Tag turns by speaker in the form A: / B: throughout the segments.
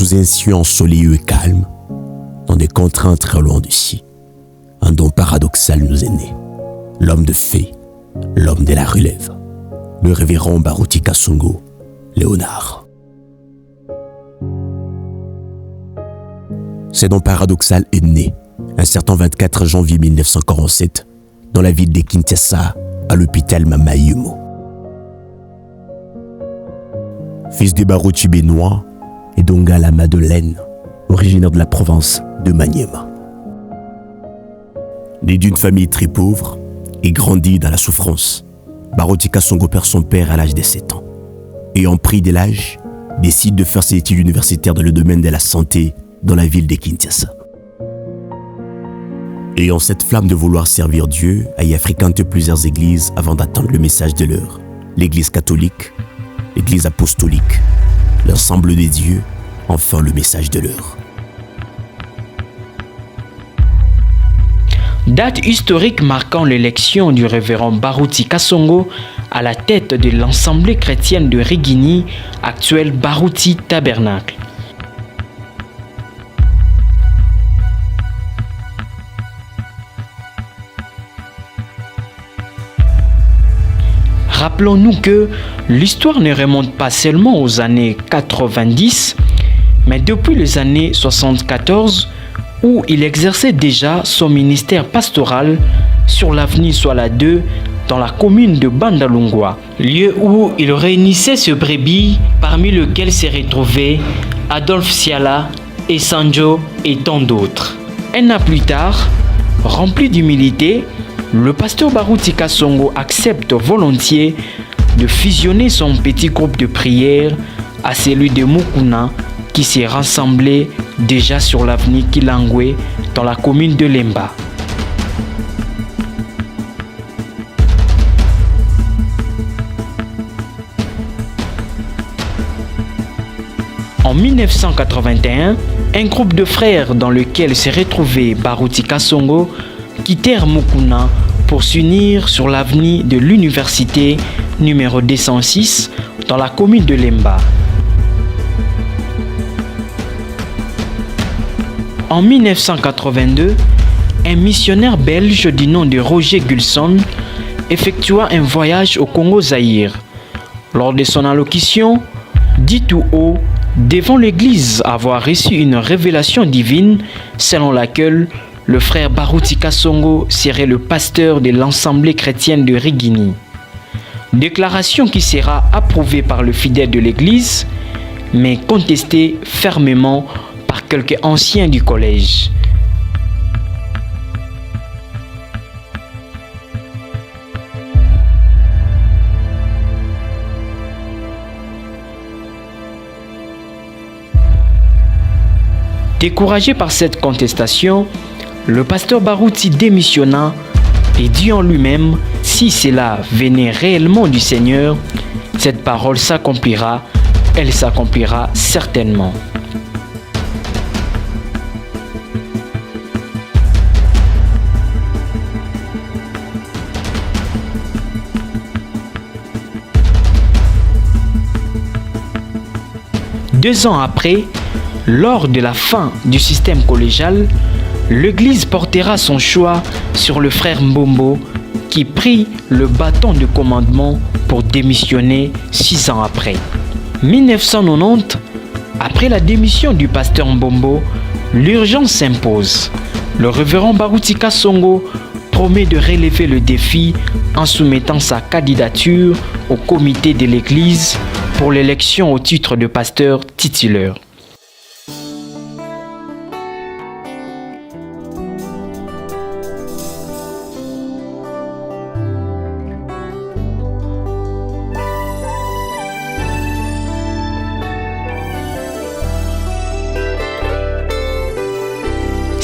A: sous un ciel ensoleilleux et calme, dans des contraintes très loin d'ici, un don paradoxal nous est né. L'homme de fée, l'homme de la relève, le révérend Baruti Kasongo, Léonard. Ce don paradoxal est né un certain 24 janvier 1947 dans la ville de Kinshasa, à l'hôpital Mama Yemo. Fils de Baruti Benoît et d'Ongala Madeleine, originaire de la province de Maniema. Né d'une famille très pauvre et grandi dans la souffrance, Baruti Kasongo perd son père à l'âge de 7 ans. Ayant pris de l'âge, décide de faire ses études universitaires dans le domaine de la santé dans la ville de Kinshasa. Ayant cette flamme de vouloir servir Dieu, a y fréquenté plusieurs églises avant d'attendre le message de l'heure. L'église catholique, l'église apostolique, l'ensemble des dieux, enfin le message de l'heure.
B: Date historique marquant l'élection du révérend Baruti Kasongo à la tête de l'Assemblée chrétienne de Rigini, actuelle Baruti Tabernacle. Rappelons-nous que l'histoire ne remonte pas seulement aux années 90, mais depuis les années 74, où il exerçait déjà son ministère pastoral sur l'avenue Soala 2 dans la commune de Bandalungwa, lieu où il réunissait ce brebis parmi lesquels se retrouvaient Adolphe Siala et Sanjo et tant d'autres. Un an plus tard, rempli d'humilité, le pasteur Baruti Kasongo accepte volontiers de fusionner son petit groupe de prière à celui de Mukuna qui s'est rassemblé déjà sur l'avenue Kilangwe dans la commune de Lemba. En 1981, un groupe de frères dans lequel se retrouvait Baruti Kasongo quittèrent Mukuna pour s'unir sur l'avenue de l'université numéro 206 dans la commune de Lemba. En 1982, un missionnaire belge du nom de Roger Gulson effectua un voyage au Congo-Zaïre. Lors de son allocution, dit tout haut devant l'église avoir reçu une révélation divine selon laquelle le frère Baruti Kasongo serait le pasteur de l'Assemblée chrétienne de Rigini. Déclaration qui sera approuvée par le fidèle de l'église, mais contestée fermement par quelques anciens du collège. Découragé par cette contestation, le pasteur Baruti démissionna et dit en lui-même, si cela venait réellement du Seigneur, cette parole s'accomplira, elle s'accomplira certainement. Deux ans après, lors de la fin du système collégial, l'Église portera son choix sur le frère Mbombo qui prit le bâton de commandement pour démissionner 6 ans après. 1990, après la démission du pasteur Mbombo, l'urgence s'impose. Le révérend Baruti Kasongo promet de relever le défi en soumettant sa candidature au comité de l'Église pour l'élection au titre de pasteur titulaire.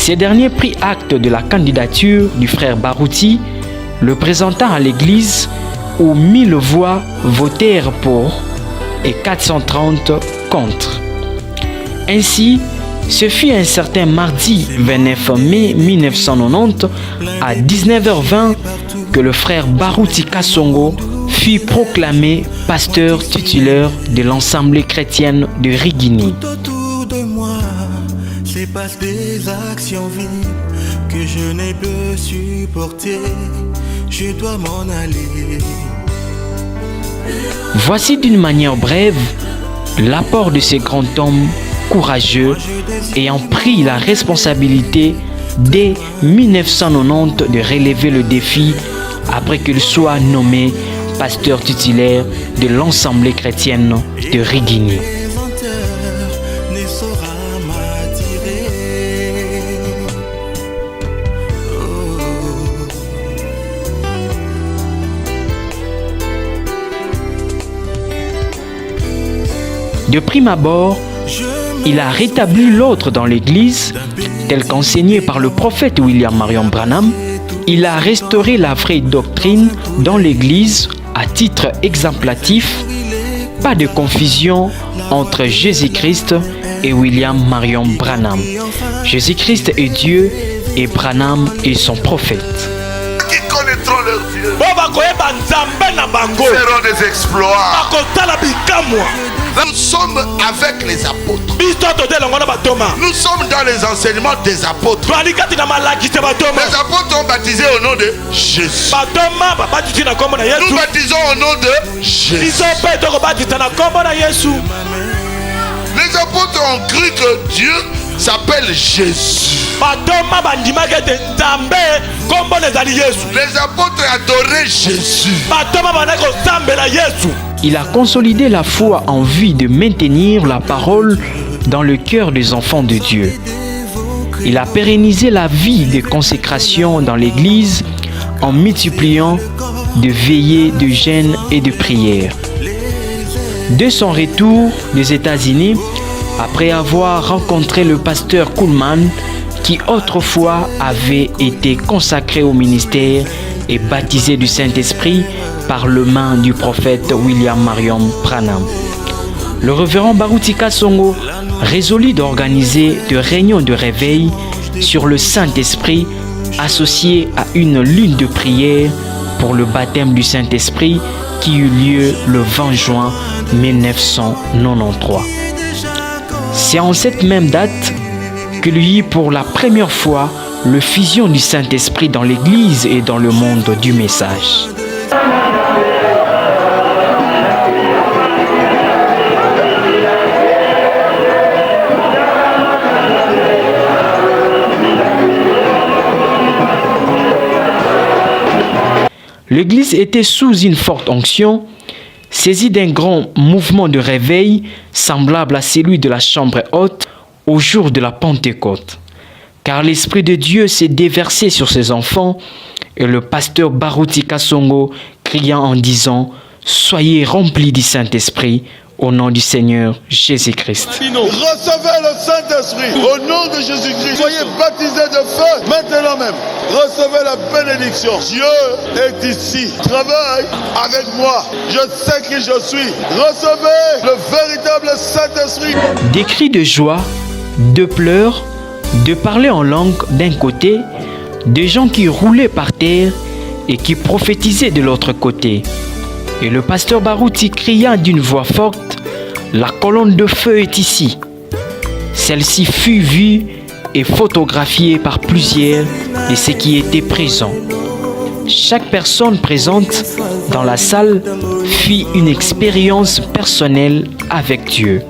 B: Ces derniers prit acte de la candidature du frère Baruti, le présentant à l'église où 1000 voix votèrent pour et 430 contre. Ainsi, ce fut un certain mardi 29 mai 1990 à 19h20 que le frère Baruti Kasongo fut proclamé pasteur titulaire de l'Assemblée chrétienne de Rigini.
C: dépasse des actions vives que je n'ai pu supporter. Je dois m'en aller.
B: Voici d'une manière brève l'apport de ces grands hommes courageux ayant pris la responsabilité dès 1990 de relever le défi après qu'il soit nommé pasteur titulaire de l'Assemblée chrétienne de Rigini. De prime abord, il a rétabli l'ordre dans l'Église, tel qu'enseigné par le prophète William Marion Branham. Il a restauré la vraie doctrine dans l'Église à titre exemplatif. Pas de confusion entre Jésus-Christ et William Marion Branham. Jésus-Christ est Dieu et Branham est son prophète.
D: Qui connaîtront leur Dieu feront des exploits. Nous sommes avec les apôtres. Nous sommes dans les enseignements des apôtres. Les apôtres ont baptisé au nom de Jésus. Nous baptisons au nom de Jésus. Les apôtres ont cru que Dieu s'appelle Jésus. Les apôtres adoraient Jésus.
B: Il a consolidé la foi en vue de maintenir la parole dans le cœur des enfants de Dieu. Il a pérennisé la vie de consécration dans l'Église en multipliant de veillées, de jeûnes et de prières. De son retour des États-Unis, après avoir rencontré le pasteur Kuhlman, qui autrefois avait été consacré au ministère et baptisé du Saint-Esprit par le main du prophète William Marion Branham, le révérend Baruti Kasongo résolut d'organiser des réunions de réveil sur le Saint-Esprit associées à une lune de prière pour le baptême du Saint-Esprit qui eut lieu le 20 juin 1993. C'est en cette même date qu'il y eut pour la première fois le fusion du Saint-Esprit dans l'Église et dans le monde du message. L'Église était sous une forte onction, saisie d'un grand mouvement de réveil semblable à celui de la chambre haute au jour de la Pentecôte. Car l'Esprit de Dieu s'est déversé sur ses enfants et le pasteur Baruti Kasongo cria en disant « Soyez remplis du Saint-Esprit au nom du Seigneur Jésus-Christ. »
E: Recevez le Saint-Esprit au nom de Jésus-Christ. Soyez baptisés de feu maintenant même. Recevez la bénédiction. Dieu est ici. Travaille avec moi. Je sais qui je suis. Recevez le véritable Saint-Esprit.
B: Des cris de joie, de pleurs, de parler en langue d'un côté, des gens qui roulaient par terre et qui prophétisaient de l'autre côté. Et le pasteur Baruti cria d'une voix forte « La colonne de feu est ici ». Celle-ci fut vue et photographiée par plusieurs de ceux qui étaient présents. Chaque personne présente dans la salle fit une expérience personnelle avec Dieu.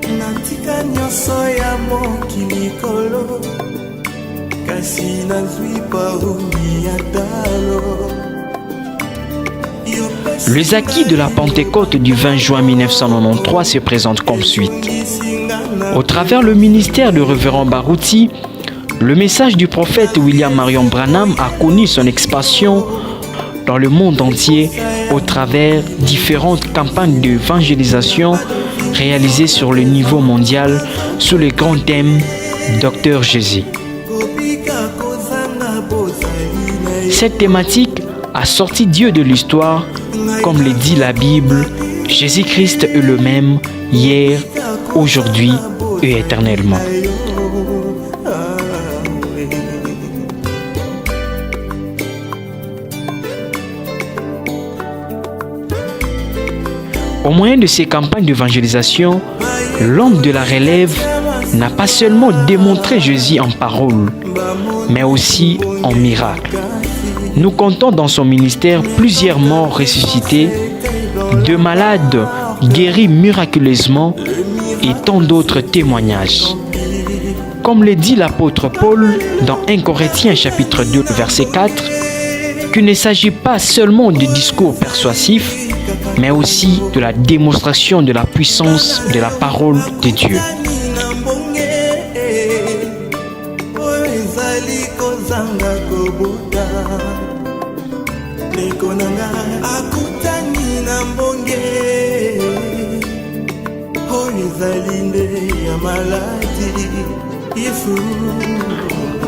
B: Les acquis de la Pentecôte du 20 juin 1993 se présentent comme suite. Au travers le ministère du révérend Baruti, le message du prophète William Marion Branham a connu son expansion dans le monde entier au travers différentes campagnes d'évangélisation réalisées sur le niveau mondial sous le grand thème Docteur Jésus. Cette thématique a sorti Dieu de l'histoire, comme le dit la Bible, Jésus-Christ est le même hier, aujourd'hui et éternellement. Au moyen de ces campagnes d'évangélisation, l'homme de la relève n'a pas seulement démontré Jésus en parole, mais aussi en miracle. Nous comptons dans son ministère plusieurs morts ressuscités, de malades guéris miraculeusement et tant d'autres témoignages. Comme le dit l'apôtre Paul dans 1 Corinthiens chapitre 2 verset 4, qu'il ne s'agit pas seulement de discours persuasifs, mais aussi de la démonstration de la puissance de la parole de Dieu.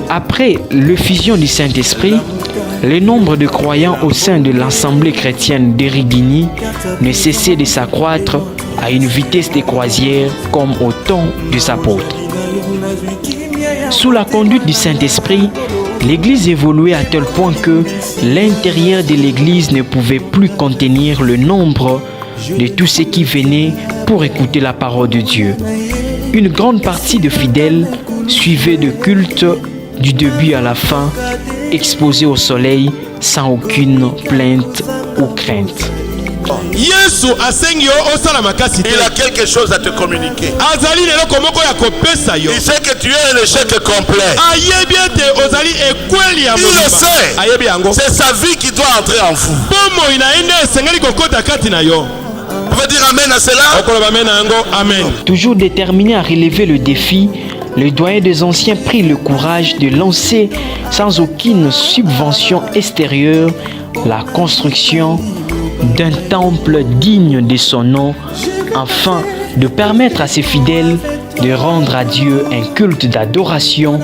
B: Après l'effusion du Saint-Esprit, le nombre de croyants au sein de l'Assemblée chrétienne d'Erigini ne cessait de s'accroître à une vitesse de croisière comme au temps des apôtres. Sous la conduite du Saint-Esprit, l'Église évoluait à tel point que l'intérieur de l'Église ne pouvait plus contenir le nombre de tous ceux qui venaient pour écouter la parole de Dieu. Une grande partie de fidèles suivaient le culte du début à la fin, exposés au soleil sans aucune plainte ou crainte.
D: Il a quelque chose à te communiquer. Il sait que tu es un échec complet. Il le sait. C'est sa vie qui doit entrer en fou. Vous pouvez dire amen à cela? Amen.
B: Toujours déterminé à relever le défi, le doyen des anciens prit le courage de lancer sans aucune subvention extérieure la construction d'un temple digne de son nom afin de permettre à ses fidèles de rendre à Dieu un culte d'adoration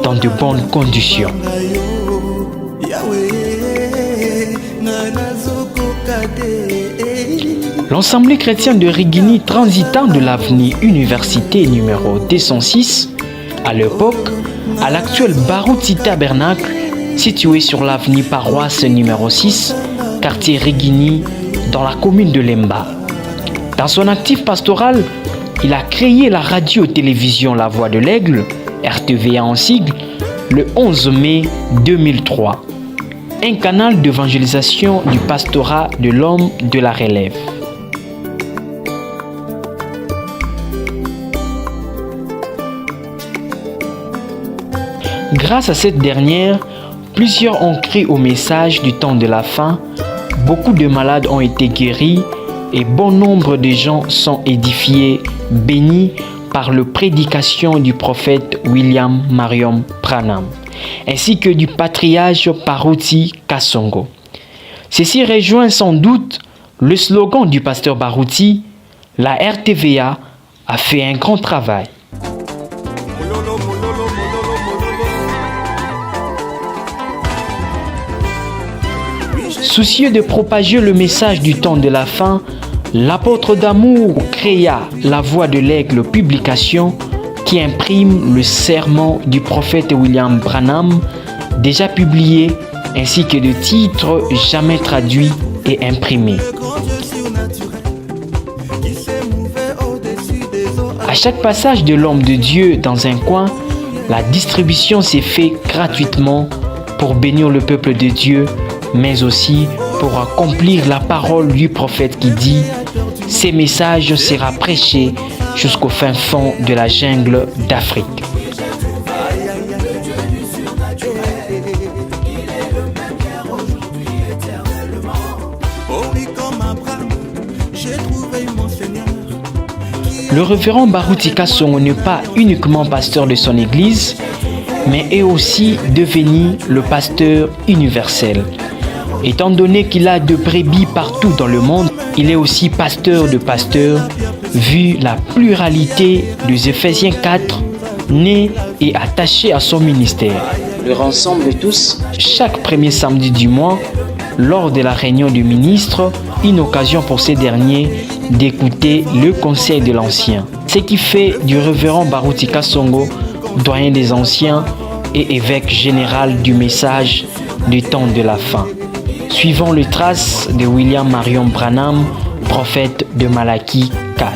B: dans de bonnes conditions. L'Assemblée chrétienne de Rigini, transitant de l'avenue Université numéro 206 à l'époque à l'actuel Barouti Tabernacle, situé sur l'avenue Paroisse numéro 6, quartier Rigini, dans la commune de Lemba. Dans son actif pastoral, il a créé la radio-télévision La Voix de l'Aigle, RTVA en sigle, le 11 mai 2003. Un canal d'évangélisation du pastorat de l'homme de la relève. Grâce à cette dernière, plusieurs ont cru au message du temps de la fin, beaucoup de malades ont été guéris et bon nombre de gens sont édifiés, bénis par la prédication du prophète William Marion Branham, ainsi que du patriarche Barouti Kasongo. Ceci rejoint sans doute le slogan du pasteur Barouti, la RTVA a fait un grand travail. Soucieux de propager le message du temps de la fin, l'apôtre d'amour créa La Voix de l'Aigle publication qui imprime le sermon du prophète William Branham, déjà publié, ainsi que de titres jamais traduits et imprimés. À chaque passage de l'homme de Dieu dans un coin, la distribution s'est faite gratuitement pour bénir le peuple de Dieu, mais aussi pour accomplir la parole du prophète qui dit « Ces messages sera prêché jusqu'au fin fond de la jungle d'Afrique. » Le révérend Barouti Kasongo n'est pas uniquement pasteur de son église, mais est aussi devenu le pasteur universel. Étant donné qu'il a de brebis partout dans le monde, il est aussi pasteur de pasteurs, vu la pluralité des Éphésiens 4, né et attaché à son ministère. Le rassemble tous chaque premier samedi du mois, lors de la réunion du ministre, une occasion pour ces derniers d'écouter le conseil de l'ancien. Ce qui fait du révérend Barouti Kasongo, doyen des anciens et évêque général du message du temps de la fin. Suivant les traces de William Marion Branham, prophète de Malachie 4.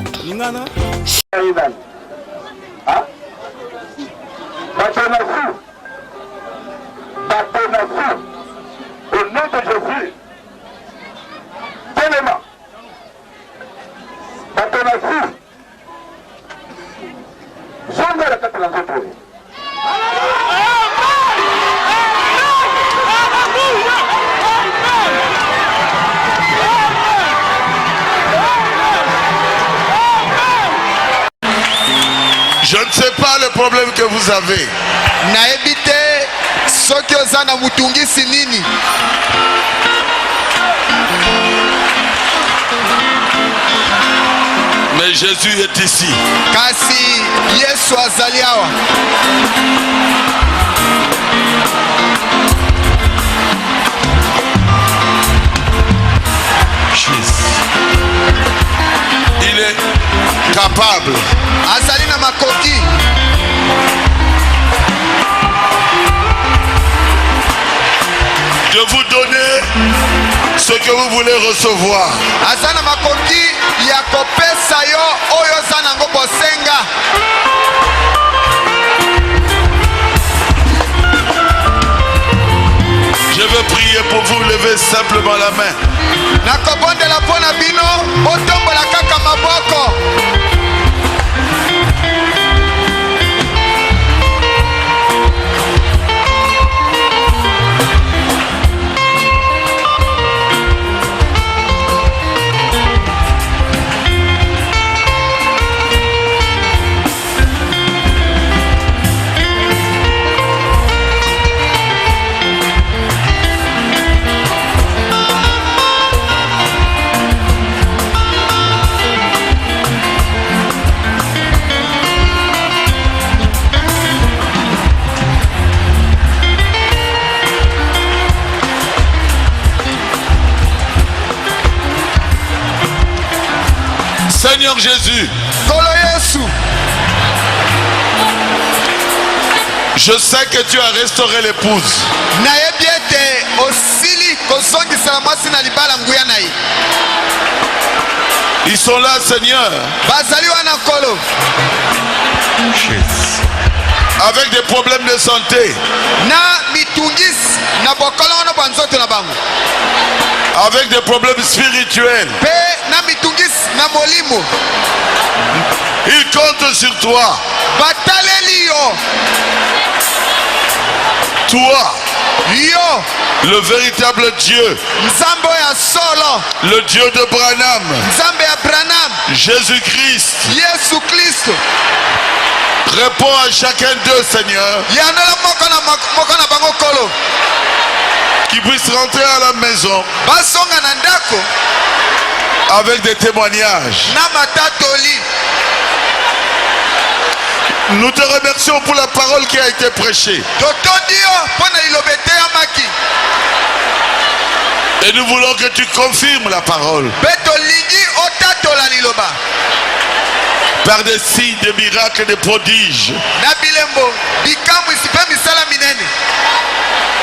E: Au nom de Jésus. Tellement. Batonasi. Zonga la kati na nzoto.
D: Je ne sais pas le problème que vous avez.
F: nayebi te soki oza na mutungisi nini.
D: Mais Jésus est ici.
F: Kasi Yesu azali awa.
D: Il est capable.
F: Azali na makoki.
D: De vous donner ce que vous voulez recevoir.
F: Azana makoki ya kopesa yo oyo zanango bosenga.
D: Je veux prier pour vous, levez simplement la main.
F: Nakobondela pona bino botombola kaka maboko.
D: Seigneur Jésus, je sais que tu as restauré l'épouse. Ils sont là, Seigneur, avec des problèmes de santé, avec des problèmes spirituels. Ils comptent sur toi. Toi, le véritable Dieu, le Dieu de Branham, Jésus-Christ, réponds à chacun d'eux, Seigneur, qui puisse rentrer à la maison avec des témoignages. Nous te remercions pour la parole qui a été prêchée. Et nous voulons que tu confirmes la parole par des signes, des miracles, des prodiges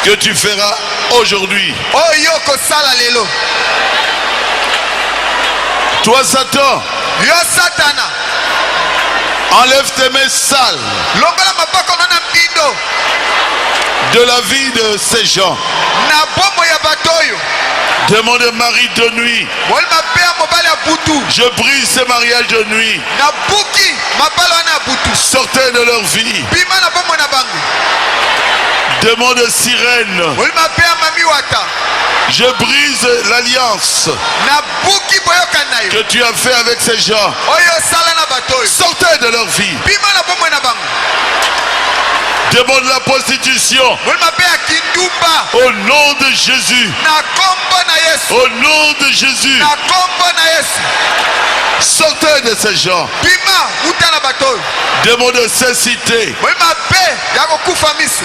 D: que tu feras aujourd'hui. Toi, Satan, enlève tes mains sales de la vie de ces gens. De mon mari de nuit, je brise ce mariage de nuit. Sortez de leur vie. Démon de sirène, je brise l'alliance que tu as fait avec ces gens. Sortez de leur vie. Démon de la prostitution, au nom de Jésus, au nom de Jésus, sortez de ces gens. Démon de cécité,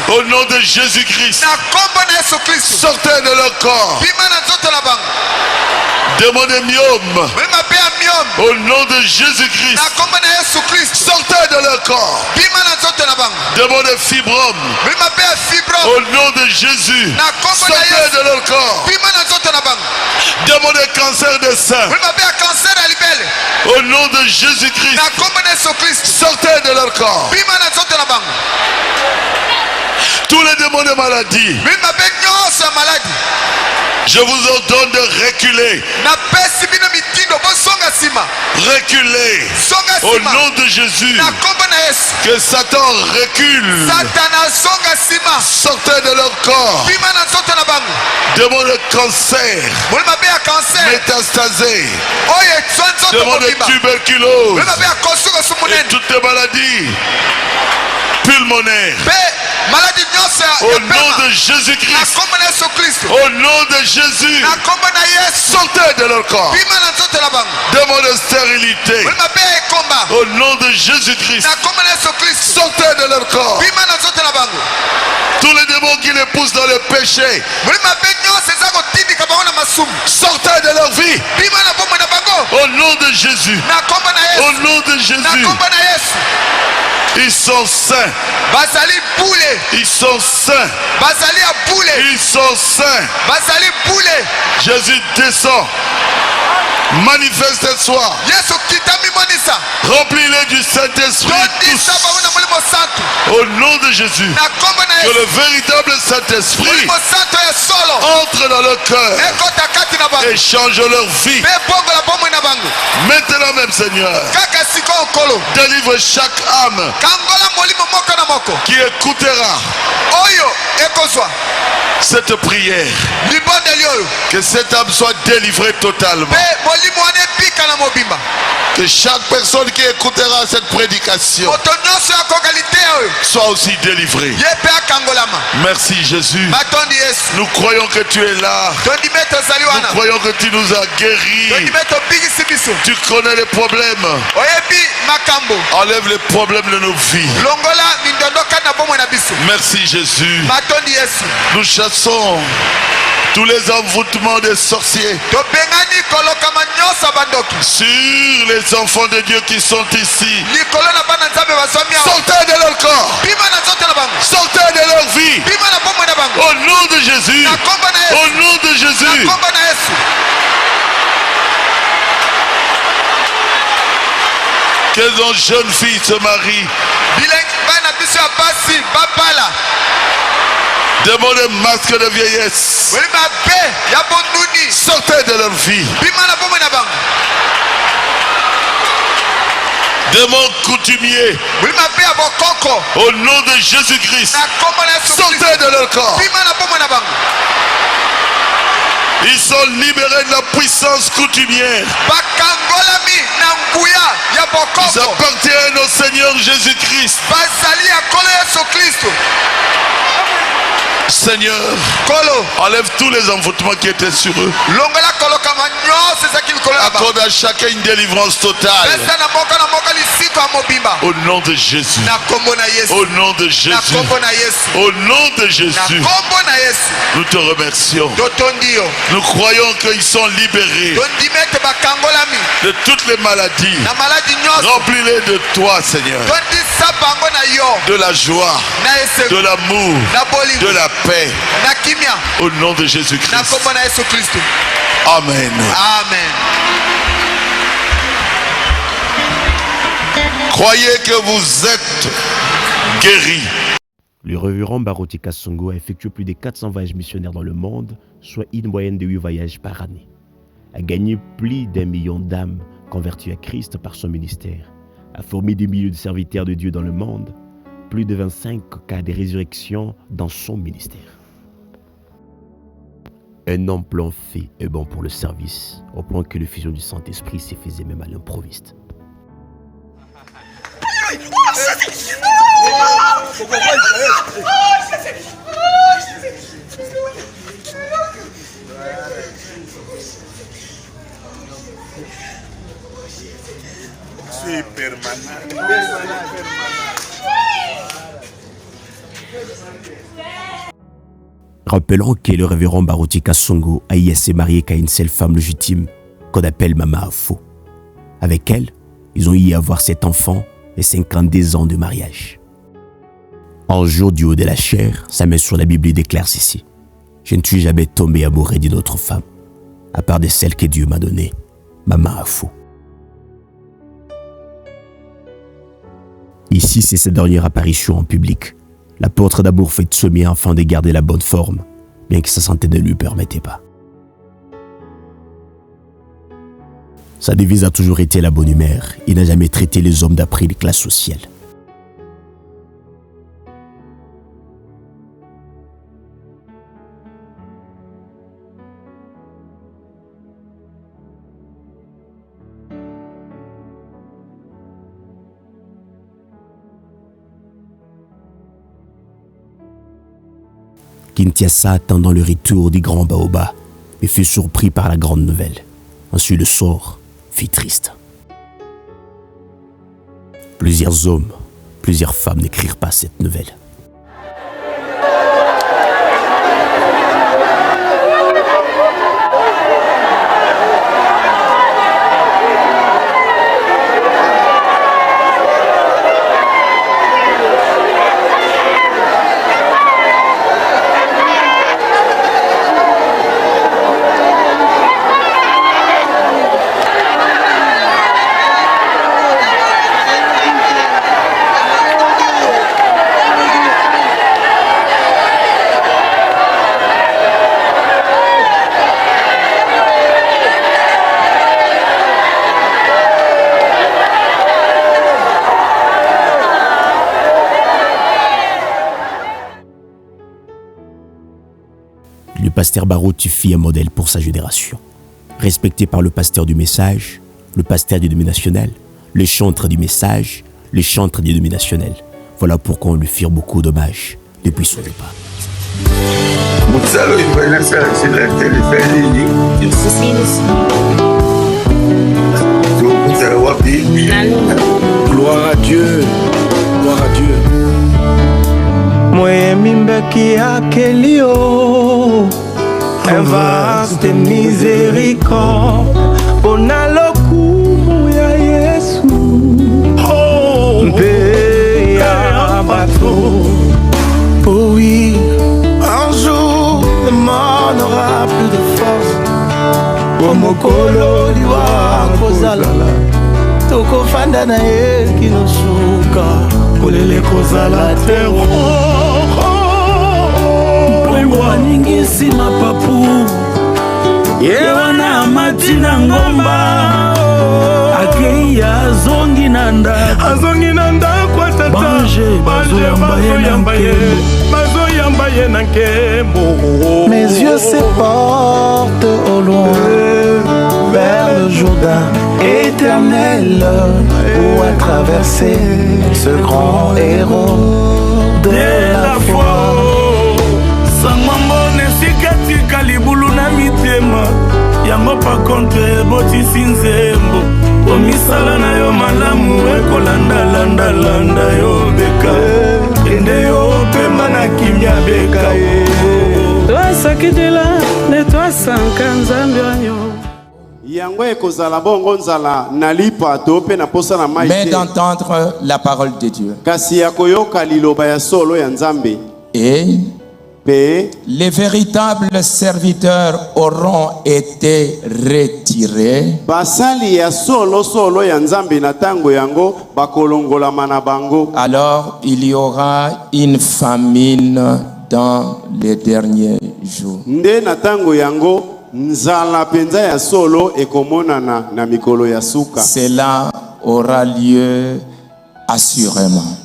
D: au nom de Jésus-Christ, sortez de leur corps.
E: Démon de myome. Au nom de Jésus-Christ. Sortez de leur corps. Démon de fibrome. Au nom de Jésus. Sortez de leur corps. Démon de cancer de sein. Au nom de Jésus-Christ. Sortez de leur corps. Tous les démons de maladie. Je vous ordonne de reculer. Reculer. Au nom de Jésus. Que Satan recule. Sortez de leur corps. Démon de cancer. Métastasé. Démon de tuberculose. Et toutes les maladies pulmonaires. Au nom de Jésus-Christ. Au nom de Jésus. Sortez de leur corps. Démon de stérilité. Au nom de Jésus-Christ. Sortez de leur corps. Tous les démons qui les poussent dans le péché. Sortez de leur vie. Au nom de Jésus. Au nom de Jésus. Ils sont saints. Ils sont saints. Ils sont saints. Jésus descend. Manifeste ce soir. Remplis-les du Saint-Esprit tous. Au nom de Jésus. Que le véritable Saint-Esprit entre dans leur cœur et change leur vie. Maintenant même, Seigneur, délivre chaque âme qui écoutera cette prière. Que cette âme soit délivrée totalement. Que chaque personne qui écoutera cette prédication soit aussi délivrée. Merci Jésus. Nous croyons que tu es là. Nous croyons que tu nous as guéris. Tu connais les problèmes. Enlève les problèmes de nos vies. Merci Jésus. Nous chassons tous les envoûtements des sorciers sur les enfants de Dieu qui sont ici. Sortez de leur corps. Sortez de leur vie. Au nom de Jésus. Au nom de Jésus. Que jeunes filles se marient. Démon de masque de vieillesse. Sortez de leur vie. Démon coutumier. Au nom de Jésus-Christ. Sortez de leur corps. Ils sont libérés de la puissance coutumière. Ils appartiennent au Seigneur Jésus-Christ. Seigneur, enlève tous les envoûtements qui étaient sur eux. Accorde à chacun une délivrance totale. Au nom de Jésus. Au nom de Jésus. Au nom de Jésus. Nous te remercions. Nous croyons qu'ils sont libérés de toutes les maladies. Remplis-les de toi, Seigneur. De la joie, de l'amour, de la paix. Au nom de Jésus-Christ. Amen. Croyez que vous êtes guéris.
A: Le révérend Baruti Kasongo a effectué plus de 400 voyages missionnaires dans le monde, soit une moyenne de 8 voyages par année. A gagné plus d'1 million d'âmes converties à Christ par son ministère. A formé des milliers de serviteurs de Dieu dans le monde. Plus de 25 cas de résurrection dans son ministère. Un homme plan fait est bon pour le service, au point que l'effusion du Saint-Esprit se faisait même à l'improviste. Rappelons que le révérend Baruti Kasongo a eu à se marier qu'à une seule femme légitime, qu'on appelle Mama Afo. Avec elle, ils ont eu à avoir 7 enfants et 52 ans de mariage. Un jour du haut de la chair, sa main sur la Bible déclare ceci: je ne suis jamais tombé amoureux d'une autre femme, à part de celle que Dieu m'a donnée, Mama Afo. Ici, c'est sa dernière apparition en public. L'apôtre d'abord fait sommier afin de garder la bonne forme, bien que sa santé ne lui permettait pas. Sa devise a toujours été la bonne humeur. Il n'a jamais traité les hommes d'après les classes sociales. Kinshasa, attendant le retour du grand Baoba, mais fut surpris par la grande nouvelle. Ensuite, le sort fut triste. Plusieurs hommes, plusieurs femmes n'écrirent pas cette nouvelle. Le pasteur Barouti fit un modèle pour sa génération. Respecté par le pasteur du message, le pasteur du dénominationnel, le chantre du message, le chantre du dénominationnel. Voilà pourquoi on lui fit beaucoup d'hommages depuis son départ.
C: Gloire à Dieu, gloire à Dieu. Moyemimbeki akelio, un vaste miséricorde, onalokumu ya Yesu, mpe ya bateau. Oh oui, un jour le monde n'aura plus de force. Omokolo liwa kozala, tokofanda na ye kinosuka, kolele kozala terro. Ningisi mapapu yewana matina ngomba akeya zongi nanda kwa tata banje bazo yambaye na nkembo. Mes yeux se portent au loin vers le Jourdain éternel où a traversé ce grand héros de la foi. Kalibulu na mitema yango pa contre botisi nzembo omisala na yo malamu ekolandalanda yo beka ende yo pema na kimia beka twasakidela ne twasanka nzambe wanyo yango ekozala bongo nzala nalipa to pe na posa na mai
G: mais d'entendre la parole de Dieu
C: kasi ya koyoka liloba ya solo ya nzambe
G: et les véritables serviteurs auront été retirés. Alors il y aura une famine dans les derniers jours. Cela aura lieu assurément.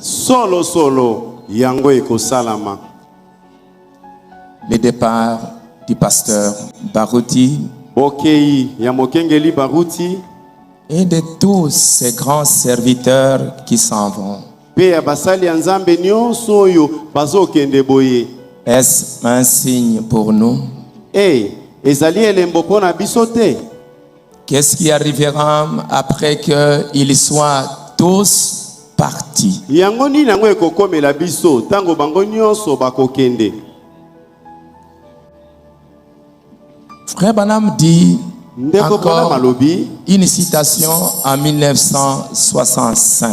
G: Le départ du pasteur Barouti et de tous ces grands serviteurs qui s'en vont. Est-ce un signe pour nous? Qu'est-ce qui arrivera après qu'ils soient tous partis? Frère Branham dit Encore une citation en 1965.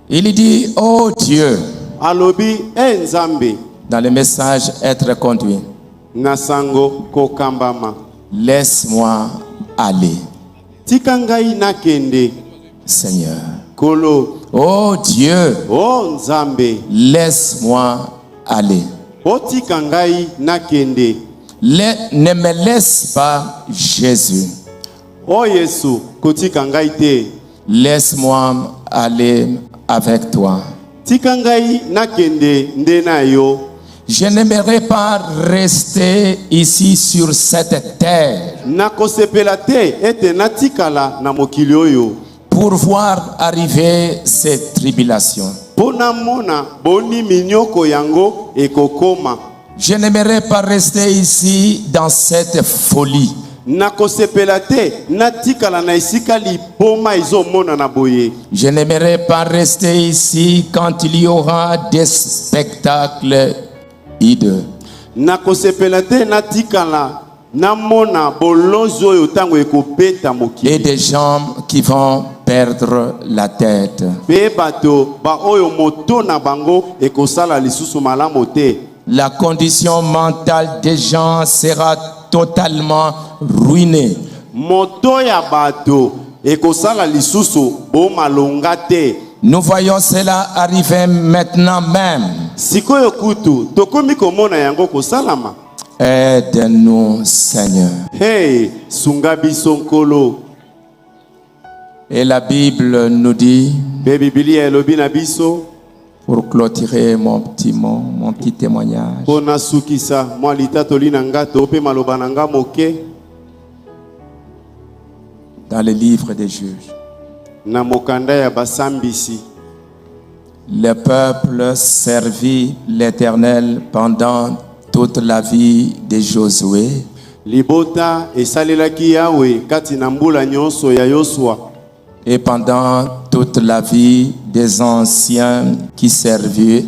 G: Il dit, oh Dieu, dans le message être conduit, laisse-moi aller. Seigneur. Oh Dieu, laisse-moi aller. Ne me laisse pas, Jésus. Laisse-moi aller avec toi. Je n'aimerais pas rester ici sur cette terre pour voir arriver ces tribulations. Je n'aimerais pas rester ici dans cette folie. Je n'aimerais pas rester ici quand il y aura des spectacles hideux. Et des gens qui vont perdre la tête. La condition mentale des gens sera totalement ruinée. Nous voyons cela arriver maintenant même. Aide-nous, Seigneur. Et la Bible nous dit, pour clôturer mon petit témoignage, dans le livre des Juges, le peuple servit l'Éternel pendant toute la vie de Josué. Et pendant toute la vie des anciens qui servaient.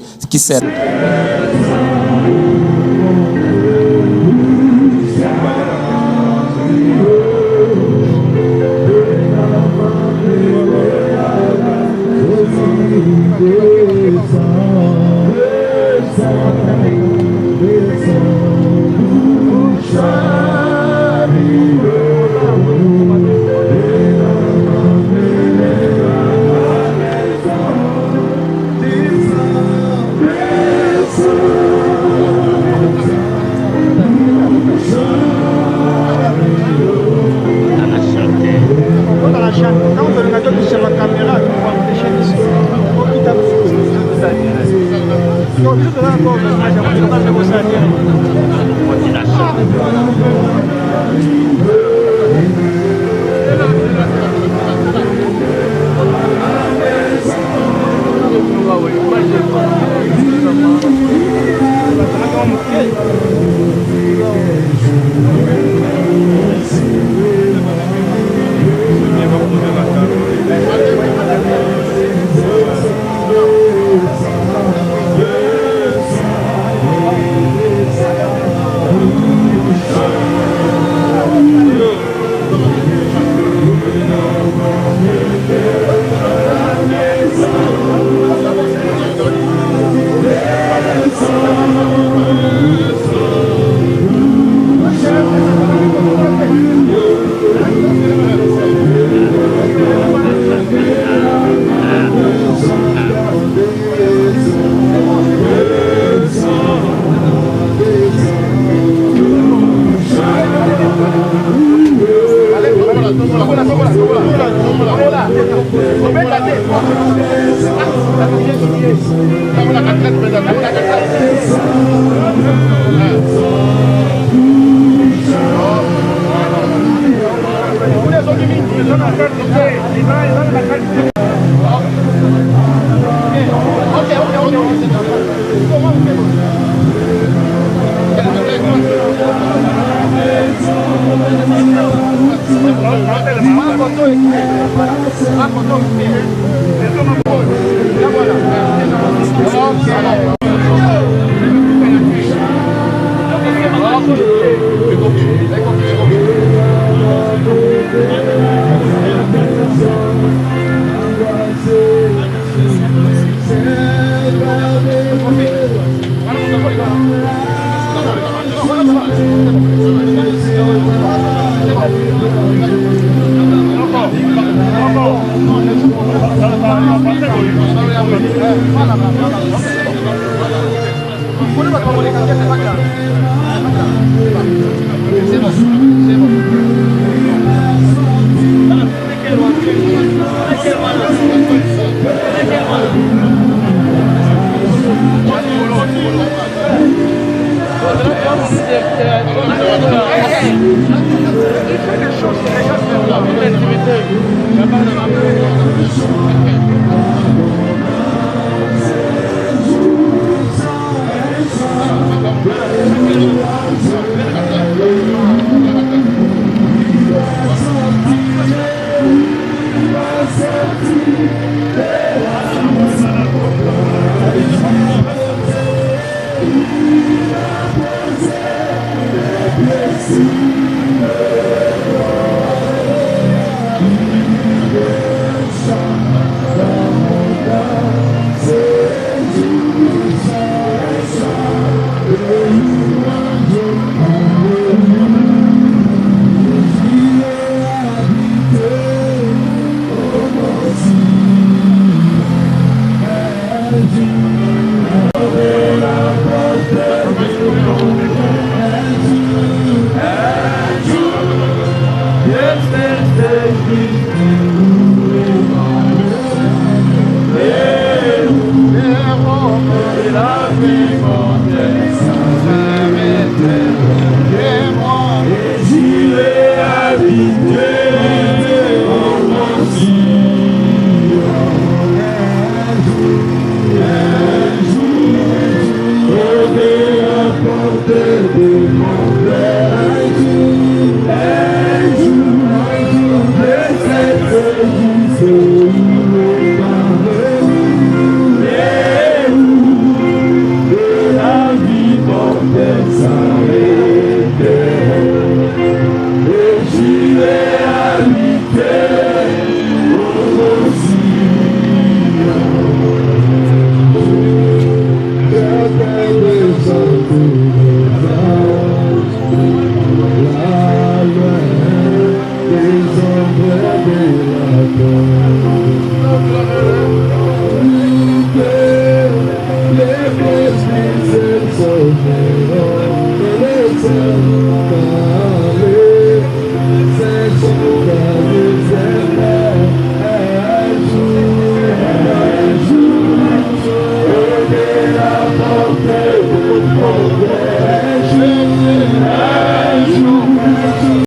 C: Yeah.